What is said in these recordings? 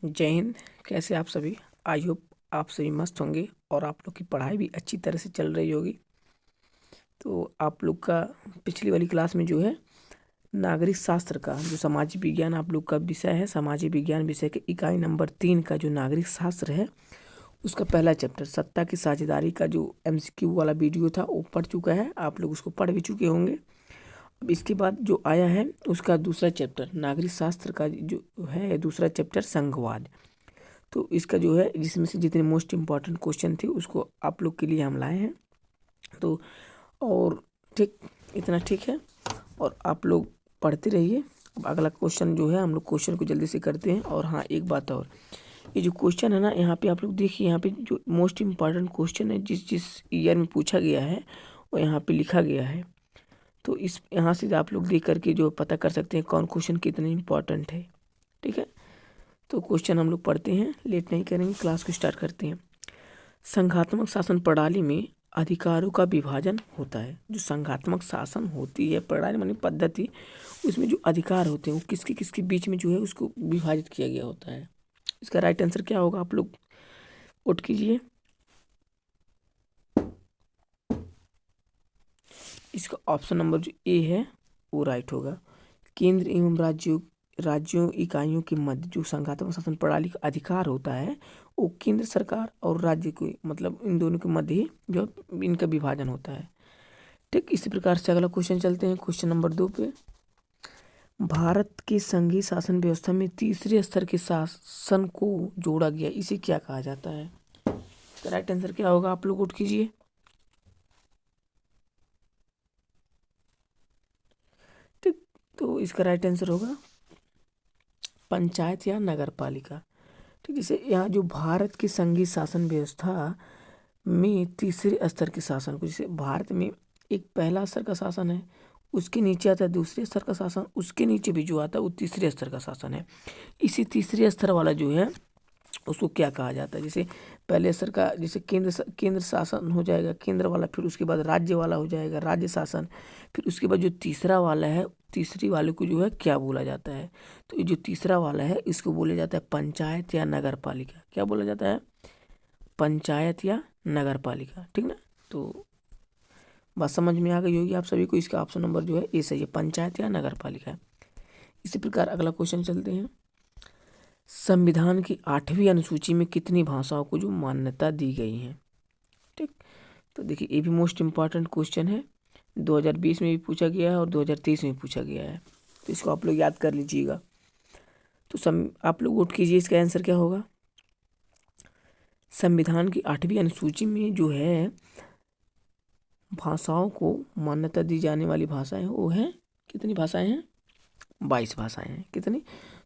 जय हिंद। कैसे आप सभी? आई होप आप सभी मस्त होंगे और आप लोग की पढ़ाई भी अच्छी तरह से चल रही होगी। तो आप लोग का पिछली वाली क्लास में जो है नागरिक शास्त्र का जो सामाजिक विज्ञान आप लोग का विषय है, सामाजिक विज्ञान विषय के इकाई नंबर 3 का जो नागरिक शास्त्र है उसका पहला चैप्टर सत्ता की साझेदारी का जो MCQ वाला वीडियो था वो पढ़ चुका है। आप लोग उसको पढ़ भी चुके होंगे। अब इसके बाद जो आया है उसका दूसरा चैप्टर नागरिक शास्त्र का जो है दूसरा चैप्टर संघवाद। तो इसका जो है जिसमें से जितने मोस्ट इम्पॉर्टेंट क्वेश्चन थे उसको आप लोग के लिए हम लाए हैं। तो और ठीक इतना ठीक है और आप लोग पढ़ते रहिए। अब अगला क्वेश्चन जो है हम लोग क्वेश्चन को जल्दी से करते हैं। और हाँ, एक बात और, ये जो क्वेश्चन है ना यहाँ पे आप लोग देखिए, यहाँ पे जो मोस्ट इम्पॉर्टेंट क्वेश्चन है जिस जिस ईयर में पूछा गया है वो यहाँ पे लिखा गया है। तो इस यहाँ से आप लोग देख करके जो पता कर सकते हैं कौन क्वेश्चन कितने इम्पॉर्टेंट है। ठीक है, तो क्वेश्चन हम लोग पढ़ते हैं, लेट नहीं करेंगे, क्लास को स्टार्ट करते हैं। संघात्मक शासन प्रणाली में अधिकारों का विभाजन होता है। जो संघात्मक शासन होती है प्रणाली मानी पद्धति, उसमें जो अधिकार होते हैं वो किसके किसके बीच में जो है उसको विभाजित किया गया होता है। इसका राइट आंसर क्या होगा? आप लोग वोट कीजिए। इसका ऑप्शन नंबर जो ए है वो राइट होगा। केंद्र एवं राज्यों इकाइयों के मध्य जो संघात्मक शासन प्रणाली का अधिकार होता है वो केंद्र सरकार और राज्य को मतलब इन दोनों के मध्य ही जो इनका विभाजन होता है। ठीक इसी प्रकार से अगला क्वेश्चन चलते हैं क्वेश्चन नंबर 2 पे। भारत के संघीय शासन व्यवस्था में तीसरे स्तर के शासन को जोड़ा गया, इसे क्या कहा जाता है? तो राइट आंसर क्या होगा? आप लोग वोट कीजिए। ठीक, तो इसका राइट आंसर होगा पंचायत या नगर पालिका। ठीक, जैसे यहाँ जो भारत की संघीय शासन व्यवस्था में तीसरे स्तर के शासन को, जैसे भारत में एक पहला स्तर का शासन है, उसके नीचे आता है दूसरे स्तर का शासन, उसके नीचे भी जो आता है वो तीसरे स्तर का शासन है। इसी तीसरे स्तर वाला जो है उसको क्या कहा जाता है? जैसे पहले स्तर का जैसे केंद्र शासन हो जाएगा केंद्र वाला, फिर उसके बाद राज्य वाला हो जाएगा राज्य शासन, फिर उसके बाद जो तीसरा वाला है तीसरी वाले को जो है क्या बोला जाता है? तो ये जो तीसरा वाला है इसको बोला जाता है पंचायत या नगर पालिका। क्या बोला जाता है? पंचायत या नगर पालिका। ठीक ना, तो बात समझ में आ गई होगी आप सभी को। इसका ऑप्शन नंबर जो है ए सही है, पंचायत या नगर पालिका। इसी प्रकार अगला क्वेश्चन चलते हैं। संविधान की 8वीं अनुसूची में कितनी भाषाओं को जो मान्यता दी गई है? ठीक, तो देखिए ये भी मोस्ट इम्पॉर्टेंट क्वेश्चन है, 2020 में भी पूछा गया है और 2023 में भी पूछा गया है, तो इसको आप लोग याद कर लीजिएगा। तो आप लोग वोट कीजिए, इसका आंसर क्या होगा? संविधान की 8वीं अनुसूची में जो है भाषाओं को मान्यता दी जाने वाली भाषाएं वो है, कितनी भाषाएं हैं? 22 भाषाएं हैं। कितनी?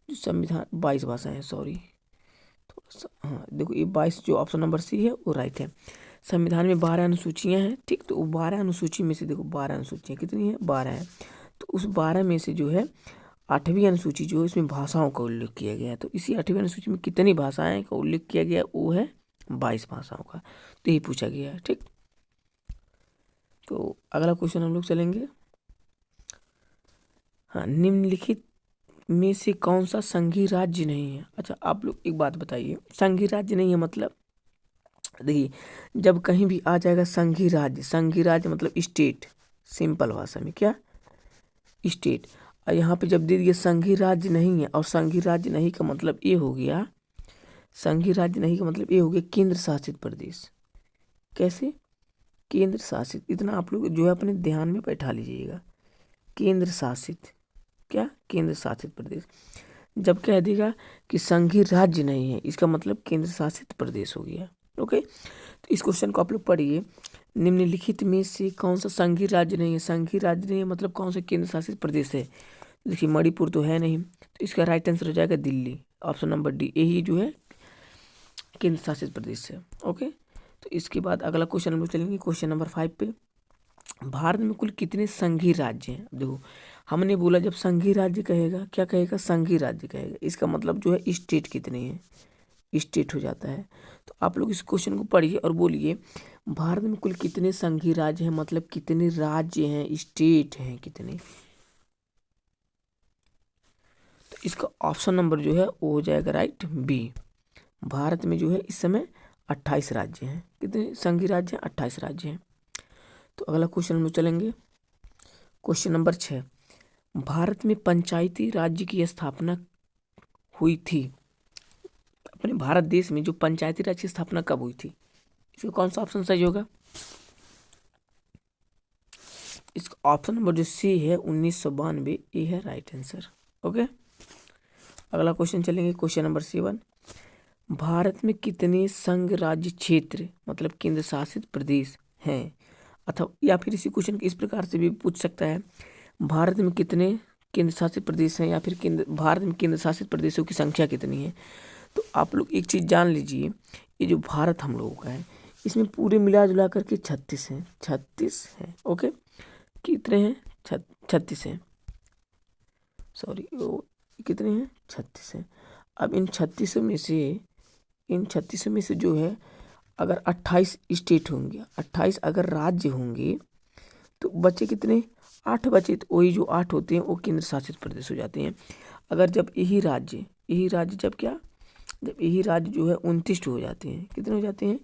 जो संविधान 22 भाषाएं हैं, सॉरी थोड़ा सा, हाँ देखो ये 22 जो ऑप्शन नंबर सी है वो राइट है। संविधान में 12 अनुसूचियां हैं। ठीक, तो 12 अनुसूची में से देखो 12 अनुसूचियां कितनी है? 12 है। तो उस 12 में से जो है 8वीं अनुसूची जो है इसमें भाषाओं का उल्लेख किया गया है। तो इसी 8वीं अनुसूची में कितनी भाषाएं का उल्लेख किया गया वो है 22 भाषाओं का। तो यही पूछा गया है। ठीक, तो अगला क्वेश्चन हम लोग चलेंगे। हाँ, निम्नलिखित में से कौन सा संघीय राज्य नहीं है? अच्छा आप लोग एक बात बताइए, संघीय राज्य नहीं है मतलब देखिए जब कहीं भी आ जाएगा संघीय राज्य मतलब स्टेट, सिंपल भाषा में क्या? स्टेट। और यहाँ पे जब दे दिया संघीय राज्य नहीं है, और संघीय राज्य नहीं का मतलब ये हो गया, संघीय राज्य नहीं का मतलब ये हो गया केंद्र शासित प्रदेश। कैसे केंद्र शासित? इतना आप लोग जो है अपने ध्यान में बैठा लीजिएगा। केंद्र शासित क्या? केंद्र शासित प्रदेश। जब कह देगा कि संघीय राज्य नहीं है इसका मतलब केंद्र शासित प्रदेश हो गया। ओके, तो इस क्वेश्चन को आप लोग पढ़िए। निम्नलिखित में से कौन सा संघीय राज्य नहीं है? संघीय राज्य नहीं है मतलब कौन सा केंद्र शासित प्रदेश है? देखिए मणिपुर तो है नहीं, तो इसका राइट आंसर हो जाएगा दिल्ली, ऑप्शन नंबर डी, यही जो है केंद्र शासित प्रदेश है। ओके, तो इसके बाद अगला क्वेश्चन हम लोग चलेंगे क्वेश्चन नंबर 5 पे। भारत में कुल कितने संघीय राज्य हैं? देखो हमने बोला जब संघीय राज्य कहेगा क्या कहेगा? संघीय राज्य कहेगा, इसका मतलब जो है स्टेट कितने हैं, स्टेट हो जाता है। तो आप लोग इस क्वेश्चन को पढ़िए और बोलिए भारत में कुल कितने संघीय राज्य हैं, मतलब कितने राज्य हैं, स्टेट हैं कितने? तो इसका ऑप्शन नंबर जो है वो हो जाएगा राइट बी। भारत में जो है इस समय 28 राज्य हैं। कितने संघीय राज्य हैं? 28 राज्य हैं। तो अगला क्वेश्चन हम लोग चलेंगे, क्वेश्चन नंबर 6। भारत में पंचायती राज्य की स्थापना हुई थी। अपने भारत देश में जो पंचायती राज की स्थापना कब हुई थी? इसका कौन सा ऑप्शन सही होगा? इसका ऑप्शन नंबर जो सी है 1992, ये है राइट आंसर। ओके, अगला क्वेश्चन चलेंगे, क्वेश्चन नंबर 7। भारत में कितने संघ राज्य क्षेत्र मतलब केंद्र शासित प्रदेश हैं? अथवा या फिर इसी क्वेश्चन को इस प्रकार से भी पूछ सकता है, भारत में कितने केंद्र शासित प्रदेश हैं, या फिर भारत में केंद्र शासित प्रदेशों की संख्या कितनी है? तो आप लोग एक चीज़ जान लीजिए, ये जो भारत हम लोगों का है इसमें पूरे मिला जुला करके 36 हैं। 36 हैं। ओके, कितने हैं? 36 हैं। सॉरी, वो कितने हैं? 36 हैं। अब इन 36 में से जो है अगर 28 स्टेट होंगे, 28 अगर राज्य होंगे तो बचे कितने? 8 बचे। तो वही जो 8 होते हैं वो केंद्र शासित प्रदेश हो जाते हैं। अगर जब यही राज्य जब यही राज्य जो है 29 हो जाते हैं, कितने हो जाते हैं?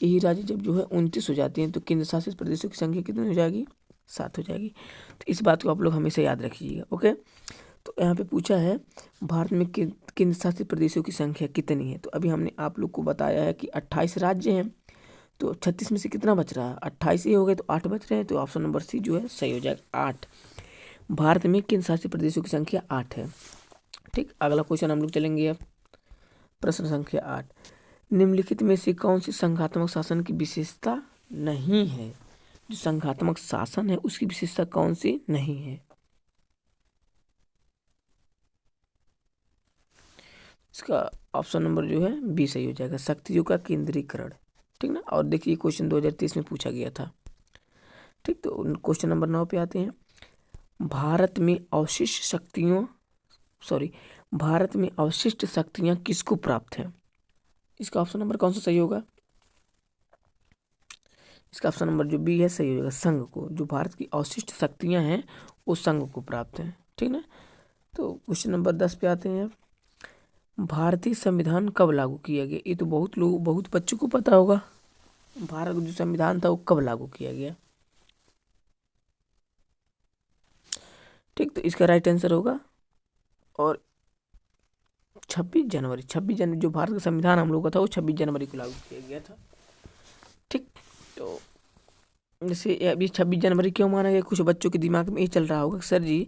यही राज्य जब जो है 29 हो जाते हैं तो केंद्र शासित प्रदेशों की संख्या कितनी हो जाएगी? 7 हो जाएगी। तो इस बात को आप लोग हमेशा याद रखिएगा। ओके, तो यहाँ पे पूछा है भारत में केंद्र शासित प्रदेशों की संख्या कितनी है। तो अभी हमने आप लोग को बताया है कि 28 राज्य हैं, तो 36 में से कितना बच रहा है? 28 ही हो गए तो 8 बच रहे हैं। तो ऑप्शन नंबर सी जो है सही हो जाएगा, 8। भारत में केंद्र शासित प्रदेशों की संख्या 8 है। ठीक, अगला क्वेश्चन हम लोग चलेंगे अब, प्रश्न संख्या 8। निम्नलिखित में से कौन सी संघात्मक शासन की विशेषता नहीं है? जो संघात्मक शासन है उसकी विशेषता कौन सी नहीं है? इसका ऑप्शन नंबर जो है बी सही हो जाएगा, शक्तियों का केंद्रीकरण। ठीक ना, और देखिए क्वेश्चन 2023 में पूछा गया था। ठीक, तो क्वेश्चन नंबर 9 पे आते हैं। भारत में अवशिष्ट शक्तियां किसको प्राप्त हैं? इसका ऑप्शन नंबर कौन सा सही होगा? इसका ऑप्शन नंबर जो बी है सही होगा, संघ को। जो भारत की अवशिष्ट शक्तियां हैं वो संघ को प्राप्त हैं। ठीक ना, तो क्वेश्चन नंबर 10 पे आते हैं। भारतीय संविधान कब लागू किया गया? ये तो बहुत बच्चों को पता होगा। भारत का जो संविधान था वो कब लागू किया गया? ठीक, तो इसका राइट आंसर होगा और 26 जनवरी जो भारत का संविधान हम लोग का था वो 26 जनवरी को लागू किया गया था। ठीक, तो जैसे अभी 26 जनवरी क्यों माना गया? कुछ बच्चों के दिमाग में ये चल रहा होगा, सर जी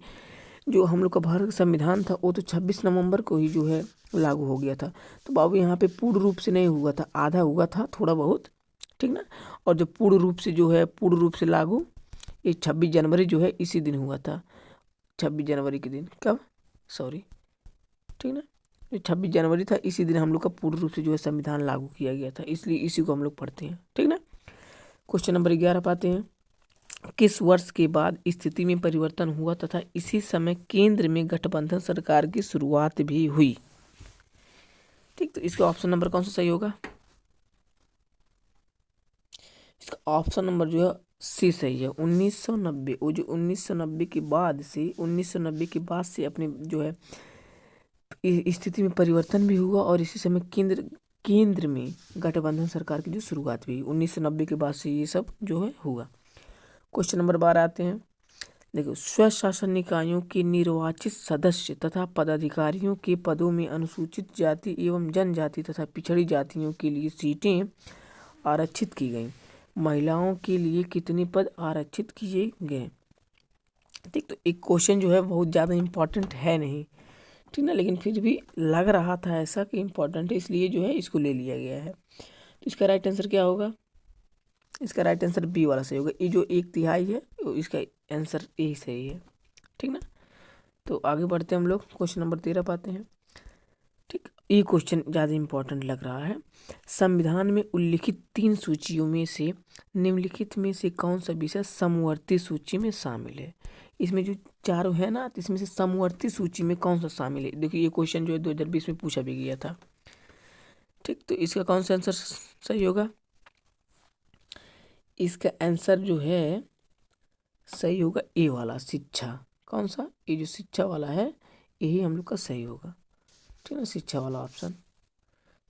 जो हम लोग का भारत का संविधान था वो तो 26 नवंबर को ही जो है लागू हो गया था। तो बाबू यहाँ पे पूर्ण रूप से नहीं हुआ था, आधा हुआ था, थोड़ा बहुत। ठीक ना, और जो पूर्ण रूप से लागू ये 26 जनवरी जो है इसी दिन हुआ था। 26 जनवरी के दिन कब? सॉरी, ठीक ना, जो 26 जनवरी था इसी दिन हम लोग का पूर्ण रूप से जो है संविधान लागू किया गया था, इसलिए इसी को हम लोग पढ़ते हैं। ठीक ना, क्वेश्चन नंबर 11 पाते हैं। किस वर्ष के बाद स्थिति में परिवर्तन हुआ तथा इसी समय केंद्र में गठबंधन सरकार की शुरुआत भी हुई? ठीक, तो इसका ऑप्शन नंबर कौन सा सही होगा? इसका ऑप्शन नंबर जो है सी सही है, 1990। वो जो 1990 के बाद से अपने जो है स्थिति में परिवर्तन भी हुआ और इसी समय केंद्र में गठबंधन सरकार की जो शुरुआत हुई 1990 के बाद से ये सब जो है हुआ। क्वेश्चन नंबर 12 आते हैं। देखो, स्वशासन निकायों के निर्वाचित सदस्य तथा पदाधिकारियों के पदों में अनुसूचित जाति एवं जनजाति तथा पिछड़ी जातियों के लिए सीटें आरक्षित की गईं। महिलाओं के लिए कितने पद आरक्षित किए गए? ठीक, तो एक क्वेश्चन जो है बहुत ज़्यादा इम्पोर्टेंट है नहीं, ठीक ना, लेकिन फिर भी लग रहा था ऐसा कि इम्पोर्टेंट है, इसलिए जो है इसको ले लिया गया है। तो इसका राइट आंसर क्या होगा? इसका राइट आंसर बी वाला सही होगा। ये जो 1/3 है इसका आंसर यही सही है। ठीक ना, तो आगे बढ़ते हैं हम लोग, क्वेश्चन नंबर 13 पाते हैं। ठीक, ये क्वेश्चन ज़्यादा इम्पोर्टेंट लग रहा है। संविधान में उल्लिखित 3 सूचियों में से निम्नलिखित में से कौन सा विषय समवर्ती सूची में शामिल है? इसमें जो चारों है ना, तो इसमें से समवर्ती सूची में कौन सा शामिल है? देखिए ये क्वेश्चन जो है 2020 में पूछा भी गया था। ठीक, तो इसका कौन सा आंसर सही होगा? इसका आंसर जो है सही होगा ए वाला, शिक्षा। कौन सा? ये जो शिक्षा वाला है यही हम लोग का सही होगा, ठीक है, शिक्षा वाला ऑप्शन।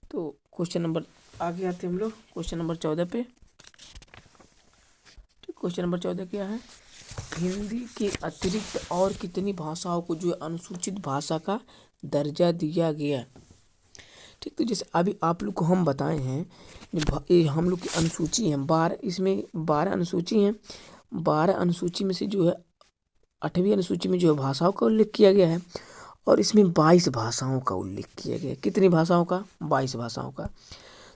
तो क्वेश्चन नंबर आगे आते हैं हम लोग क्वेश्चन नंबर 14 पे। ठीक, क्वेश्चन नंबर 14 क्या है, हिंदी के अतिरिक्त और कितनी भाषाओं को जो है अनुसूचित भाषा का दर्जा दिया गया। ठीक, तो जैसे अभी आप लोग को हम बताए हैं, ये हम लोग की अनुसूची है 12, इसमें 12 अनुसूची हैं। 12 अनुसूची में से जो है 8वीं अनुसूची में जो है भाषाओं का उल्लेख किया गया है, और इसमें 22 भाषाओं का उल्लेख किया गया है। कितनी भाषाओं का? 22 भाषाओं का।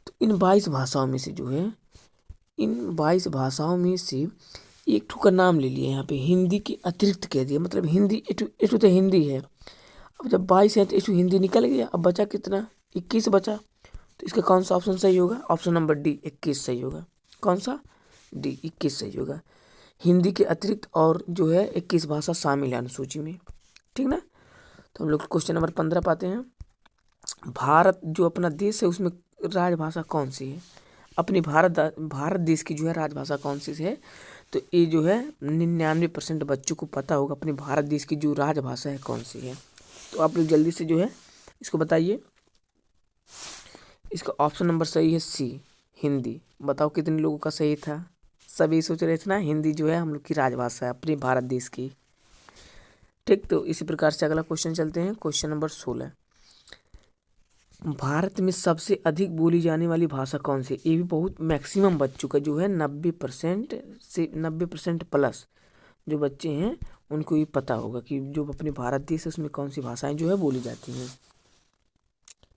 तो इन 22 भाषाओं में से जो है, इन 22 भाषाओं में से एक ठो का नाम ले लिए यहाँ पे, हिंदी के अतिरिक्त कह दिया, मतलब हिंदी एठू तो हिंदी है। अब जब 22 है तो एठू हिंदी निकल गया, अब बचा कितना? 21 बचा। तो इसका कौन सा ऑप्शन सही होगा? ऑप्शन नंबर डी 21 सही होगा। कौन सा? डी 21 सही होगा। हिंदी के अतिरिक्त और जो है 21 भाषा शामिल है अनुसूची में, ठीक ना। तो हम लोग क्वेश्चन नंबर 15 पाते हैं। भारत जो अपना देश है उसमें राजभाषा कौन सी है? अपनी भारत देश की जो है राजभाषा कौन सी है? तो ये जो है 99% बच्चों को पता होगा अपने भारत देश की जो राजभाषा है कौन सी है। तो आप लोग जल्दी से जो है इसको बताइए। इसका ऑप्शन नंबर सही है सी, हिंदी। बताओ कितने लोगों का सही था? सभी सोच रहे थे ना हिंदी जो है हम लोग की राजभाषा है अपने भारत देश की। ठीक, तो इसी प्रकार से अगला क्वेश्चन चलते हैं, क्वेश्चन नंबर 16। भारत में सबसे अधिक बोली जाने वाली भाषा कौन सी? ये भी बहुत मैक्सिमम बच्चों का जो है 90% से 90% प्लस जो बच्चे हैं उनको ये पता होगा कि जो अपने भारत देश है उसमें कौन सी भाषाएं जो है बोली जाती हैं।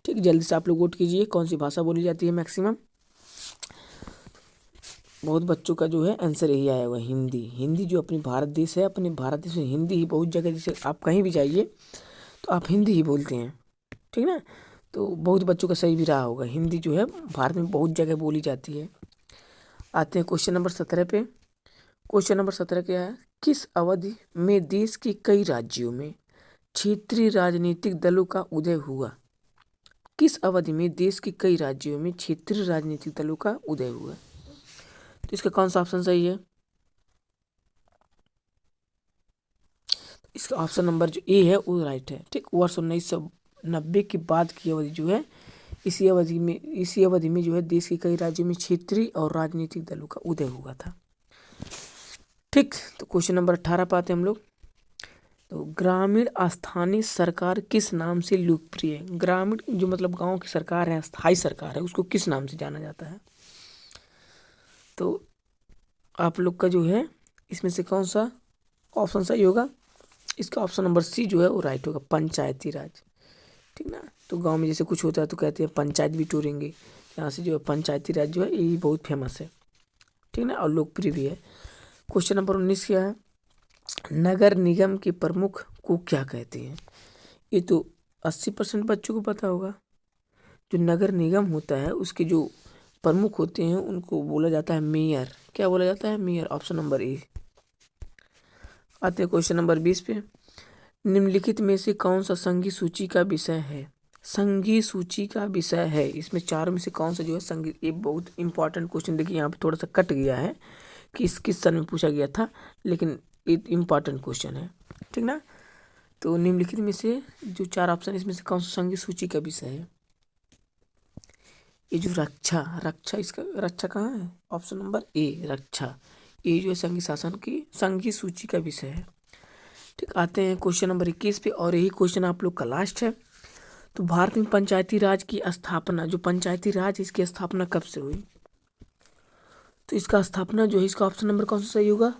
ठीक, जल्दी से आप लोग वोट कीजिए कौन सी भाषा बोली जाती है मैक्सिमम। बहुत बच्चों का जो है आंसर यही आया हुआ, हिंदी। हिंदी जो अपनी भारत देश है, अपने भारत देश में हिंदी ही बहुत जगह, जैसे आप कहीं भी जाइए तो आप हिंदी ही बोलते हैं, ठीक ना। तो बहुत बच्चों का सही भी रहा होगा, हिंदी जो है भारत में बहुत जगह बोली जाती है। आते हैं क्वेश्चन नंबर 17 पे। क्वेश्चन नंबर 17 क्या है, किस अवधि में देश के कई राज्यों में क्षेत्रीय राजनीतिक दलों का उदय हुआ? किस अवधि में देश के कई राज्यों में क्षेत्रीय राजनीतिक दलों का उदय हुआ? तो इसका कौन सा ऑप्शन सही है? इसका ऑप्शन नंबर जो ए है वो राइट है। ठीक, वर्ष 1990 के बाद की अवधि जो है, इसी अवधि में जो है देश के कई राज्यों में क्षेत्रीय और राजनीतिक दलों का उदय हुआ था। ठीक, तो क्वेश्चन नंबर 18 पाते हैं हम लोग। तो ग्रामीण स्थानीय सरकार किस नाम से लोकप्रिय है? ग्रामीण जो मतलब गांव की सरकार है, स्थायी सरकार है, उसको किस नाम से जाना जाता है? तो आप लोग का जो है इसमें से कौन सा ऑप्शन सही होगा? इसका ऑप्शन नंबर सी जो है वो राइट होगा, पंचायती राज, ठीक ना। तो गांव में जैसे कुछ होता है तो कहते हैं पंचायत भी टूरेंगे, यहाँ से जो है पंचायती राज जो है यही बहुत फेमस है, ठीक ना, और लोकप्रिय भी है। क्वेश्चन नंबर 19 क्या है, नगर निगम के प्रमुख को क्या कहते हैं? ये तो 80% बच्चों को पता होगा। जो नगर निगम होता है उसके जो प्रमुख होते हैं उनको बोला जाता है मेयर। क्या बोला जाता है? मेयर। Option number A. आते हैं क्वेश्चन नंबर 20 पे। निम्नलिखित में से कौन सा संघीय सूची का विषय है? संघीय सूची का विषय है, इसमें चारों में से कौन सा जो है संघीय, ये बहुत इंपॉर्टेंट क्वेश्चन। देखिए यहाँ पे थोड़ा सा कट गया है कि किस सन में पूछा गया था, लेकिन ये इंपॉर्टेंट क्वेश्चन है, ठीक ना। तो निम्नलिखित में से जो 4 ऑप्शन, इसमें से कौन सा संघीय सूची का विषय है? ये जो रक्षा इसका रक्षा कहाँ है? ऑप्शन नंबर ए, रक्षा। ये जो है संघीय शासन की संघीय सूची का विषय है। ठीक, आते हैं क्वेश्चन नंबर 21 पे, और यही क्वेश्चन आप लोग का लास्ट है। तो भारत में पंचायती राज की स्थापना, जो पंचायती राज इसकी स्थापना कब से हुई? तो इसका स्थापना जो है, इसका ऑप्शन नंबर कौन सा सही होगा?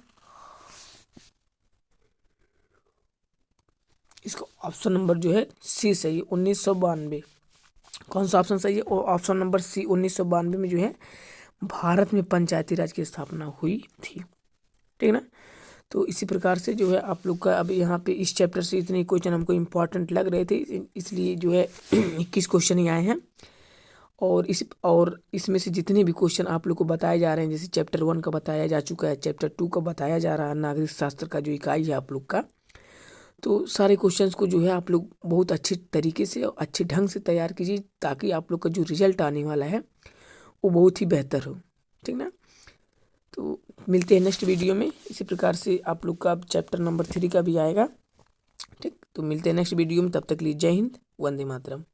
इसका ऑप्शन नंबर जो है सी सही है, 1992। कौन सा ऑप्शन सही है? और ऑप्शन नंबर सी, 1992 में जो है भारत में पंचायती राज की स्थापना हुई थी, ठीक ना। तो इसी प्रकार से जो है आप लोग का अब यहाँ पे इस चैप्टर से इतने क्वेश्चन हमको इम्पॉर्टेंट लग रहे थे, इसलिए जो है 21 क्वेश्चन ही आए हैं। और इसमें से जितने भी क्वेश्चन आप लोग को बताए जा रहे हैं, जैसे चैप्टर 1 का बताया जा चुका है, चैप्टर 2 का बताया जा रहा है, नागरिक शास्त्र का जो इकाई है आप लोग का, तो सारे क्वेश्चंस को जो है आप लोग बहुत अच्छे तरीके से और अच्छे ढंग से तैयार कीजिए, ताकि आप लोग का जो रिजल्ट आने वाला है वो बहुत ही बेहतर हो, ठीक ना। तो मिलते हैं नेक्स्ट वीडियो में। इसी प्रकार से आप लोग का अब चैप्टर नंबर 3 का भी आएगा, ठीक। तो तो मिलते हैं नेक्स्ट वीडियो में, तब तक के लिए जय हिंद, वंदे मातरम।